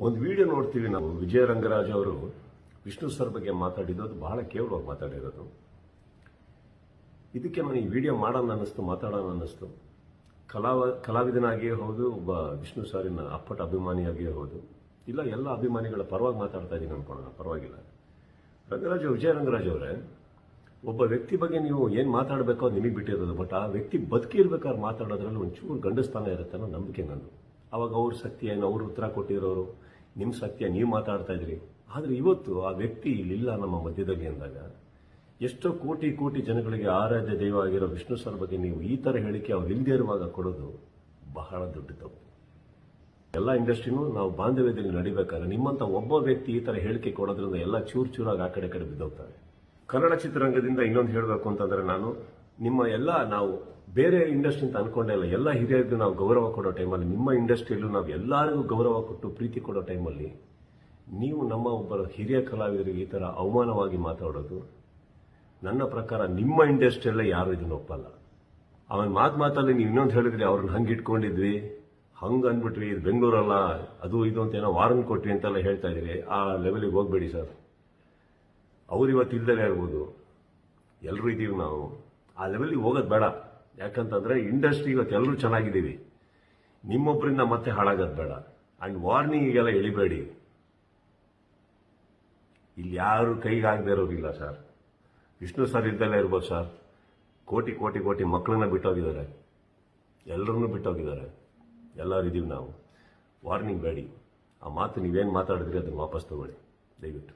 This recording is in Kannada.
ಒಂದು ವಿಡಿಯೋ ನೋಡ್ತೀವಿ ನಾವು. ವಿಜಯ ರಂಗರಾಜ್ ಅವರು ವಿಷ್ಣು ಸರ್ ಬಗ್ಗೆ ಮಾತಾಡಿದ್ದು ಬಹಳ ಕೇವಲವಾಗಿ ಮಾತಾಡಿರೋದು. ಇದಕ್ಕೆ ನಾನು ಈ ವಿಡಿಯೋ ಮಾಡೋಣ ಅನ್ನಿಸ್ತು, ಮಾತಾಡೋಣ ಅನ್ನಿಸ್ತು. ಕಲಾವಿದನಾಗಿಯೇ ಹೌದು, ಒಬ್ಬ ವಿಷ್ಣು ಸಾರಿನ ಅಪ್ಪಟ ಅಭಿಮಾನಿಯಾಗಿಯೇ ಹೌದು. ಇಲ್ಲ, ಎಲ್ಲ ಅಭಿಮಾನಿಗಳ ಪರವಾಗಿ ಮಾತಾಡ್ತಾ ಇದ್ದೀನಿ ಅನ್ಕೊಳ್ಳೋಣ, ಪರವಾಗಿಲ್ಲ. ವಿಜಯ ರಂಗರಾಜ್ ಅವರೇ, ಒಬ್ಬ ವ್ಯಕ್ತಿ ಬಗ್ಗೆ ನೀವು ಏನು ಮಾತಾಡಬೇಕೋ ನಿಮಗೆ ಬಿಟ್ಟಿರೋದು. ಬಟ್ ಆ ವ್ಯಕ್ತಿ ಬದುಕಿರ್ಬೇಕಾದ್ರೆ ಮಾತಾಡೋದ್ರಲ್ಲಿ ಒಂಚೂರು ಗಂಡಸ್ಥಾನ ಇರುತ್ತೆ ಅನ್ನೋ ನಂಬಿಕೆ ನಂದು. ಅವಾಗ ಅವ್ರ ಸತ್ಯ ಏನು, ಅವ್ರು ಉತ್ತರ ಕೊಟ್ಟಿರೋರು, ನಿಮ್ಮ ಸತ್ಯ ನೀವು ಮಾತಾಡ್ತಾ ಇದ್ರಿ. ಆದರೆ ಇವತ್ತು ಆ ವ್ಯಕ್ತಿ ಇಲ್ಲಿಲ್ಲ ನಮ್ಮ ಮಧ್ಯದಲ್ಲಿ ಅಂದಾಗ, ಎಷ್ಟೋ ಕೋಟಿ ಕೋಟಿ ಜನಗಳಿಗೆ ಆರಾಧ್ಯ ದೈವ ಆಗಿರೋ ವಿಷ್ಣು ಸರ್ ಬಗ್ಗೆ ನೀವು ಈ ಥರ ಹೇಳಿಕೆ ಅವ್ರು ಇಲ್ಲದೇ ಇರುವಾಗ ಕೊಡೋದು ಬಹಳ ದೊಡ್ಡ ತಪ್ಪು. ಎಲ್ಲ ಇಂಡಸ್ಟ್ರಿನೂ ನಾವು ಬಾಂಧವ್ಯದಲ್ಲಿ ನಡಿಬೇಕಾದ್ರೆ ನಿಮ್ಮಂಥ ಒಬ್ಬ ವ್ಯಕ್ತಿ ಈ ಥರ ಹೇಳಿಕೆ ಕೊಡೋದ್ರಿಂದ ಎಲ್ಲ ಚೂರು ಚೂರಾಗಿ ಆ ಕಡೆ ಬಿದ್ದೋಗ್ತಾರೆ. ಕನ್ನಡ ಚಿತ್ರರಂಗದಿಂದ ಇನ್ನೊಂದು ಹೇಳಬೇಕು ಅಂತಂದ್ರೆ, ನಾವು ಬೇರೆ ಇಂಡಸ್ಟ್ರಿ ಅಂತ ಅನ್ಕೊಂಡೇ ಇಲ್ಲ. ಎಲ್ಲ ಹಿರಿಯರಿಗೂ ನಾವು ಗೌರವ ಕೊಡೋ ಟೈಮಲ್ಲಿ, ನಿಮ್ಮ ಇಂಡಸ್ಟ್ರಿಯಲ್ಲೂ ನಾವು ಎಲ್ಲರಿಗೂ ಗೌರವ ಕೊಟ್ಟು ಪ್ರೀತಿ ಕೊಡೋ ಟೈಮಲ್ಲಿ ನೀವು ನಮ್ಮ ಒಬ್ಬರ ಹಿರಿಯ ಕಲಾವಿದರಿಗೆ ಈ ಥರ ಅವಮಾನವಾಗಿ ಮಾತಾಡೋದು, ನನ್ನ ಪ್ರಕಾರ ನಿಮ್ಮ ಇಂಡಸ್ಟ್ರಿಯಲ್ಲೇ ಯಾರು ಇದನ್ನು ಒಪ್ಪಲ್ಲ. ಅವನ ಮಾತಲ್ಲಿ ನೀವು ಇನ್ನೊಂದು ಹೇಳಿದ್ರಿ, ಅವ್ರನ್ನ ಹಂಗೆ ಇಟ್ಕೊಂಡಿದ್ವಿ, ಹಂಗೆ ಅಂದ್ಬಿಟ್ವಿ, ಇದು ಬೆಂಗಳೂರಲ್ಲ, ಅದು ಇದು ಅಂತ ಏನೋ ವಾರನ್ ಕೊಟ್ವಿ ಅಂತೆಲ್ಲ ಹೇಳ್ತಾ ಇದ್ರಿ. ಆ ಲೆವೆಲಿಗೆ ಹೋಗ್ಬೇಡಿ ಸರ್. ಅವ್ರು ಇವತ್ತು ಇಲ್ದಲೇ ಇರ್ಬೋದು, ಎಲ್ಲರೂ ಇದ್ದೀವಿ ನಾವು. ಆ ಲೆವೆಲ್ಗೆ ಹೋಗೋದು ಬೇಡ. ಯಾಕಂತಂದ್ರೆ ಇಂಡಸ್ಟ್ರಿ ಇವತ್ತು ಎಲ್ಲರೂ ಚೆನ್ನಾಗಿದ್ದೀವಿ, ನಿಮ್ಮೊಬ್ಬರಿಂದ ಮತ್ತೆ ಹಾಳಾಗೋದು ಬೇಡ. ಆ್ಯಂಡ್ ವಾರ್ನಿಂಗಿಗೆಲ್ಲ ಎಳಿಬೇಡಿ. ಇಲ್ಲಿ ಯಾರು ಕೈಗಾಗದೇ ಇರೋರಿಲ್ಲ ಸರ್. ವಿಷ್ಣು ಸರ್ ಇಲ್ದಲೇ ಇರ್ಬೋದು ಸರ್. ಕೋಟಿ ಕೋಟಿ ಕೋಟಿ ಮಕ್ಕಳನ್ನ ಬಿಟ್ಟೋಗಿದ್ದಾರೆ, ಎಲ್ಲರನ್ನೂ ಬಿಟ್ಟೋಗಿದ್ದಾರೆ. ಎಲ್ಲರೂ ಇದ್ದೀವಿ ನಾವು. ವಾರ್ನಿಂಗ್ ಬೇಡಿ. ಆ ಮಾತು ನೀವೇನು ಮಾತಾಡಿದ್ರಿ ಅದನ್ನು ವಾಪಸ್ ತಗೊಳ್ಳಿ ದಯವಿಟ್ಟು.